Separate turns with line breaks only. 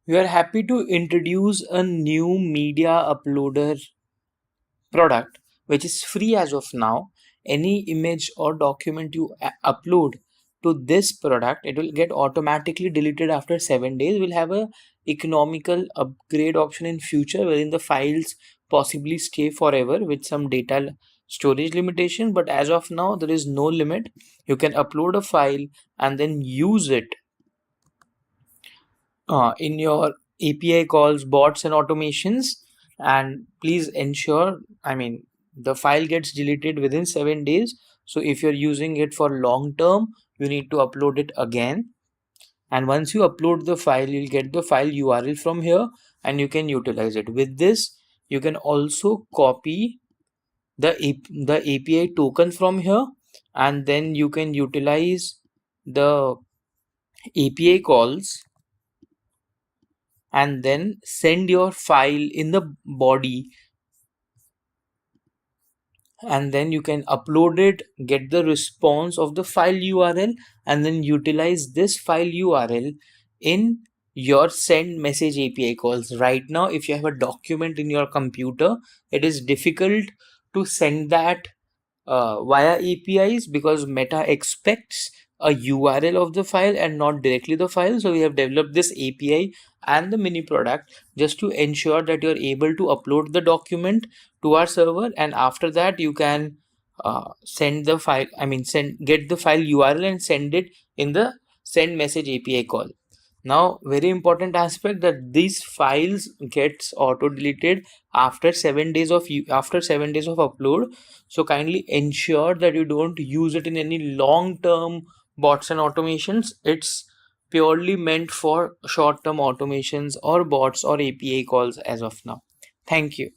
We are happy to introduce a new media uploader product which is free as of now. Any image or document you upload to this product, it will get automatically deleted after 7 days. We'll have a economical upgrade option in future wherein the files possibly stay forever with some data storage limitation, but as of now there is no limit. You can upload a file and then use it in your API calls, bots, and automations. And please ensure, the file gets deleted within 7 days. So if you're using it for long term, you need to upload it again. And once you upload the file, you'll get the file URL from here and you can utilize it. With this, you can also copy the API token from here, and then you can utilize the API calls and then send your file in the body, and then you can upload it, get the response of the file URL, and then utilize this file URL in your send message API calls. Right now, if you have a document in your computer, it is difficult to send that via APIs because Meta expects a URL of the file and not directly the file. So we have developed this API and the mini product just to ensure that you're able to upload the document to our server, and after that you can send the file, get the file URL and send it in the send message API call. Now, very important aspect that these files gets auto deleted after 7 days of upload. So kindly ensure that you don't use it in any long term bots and automations. It's purely meant for short term automations or bots or API calls as of now. Thank you.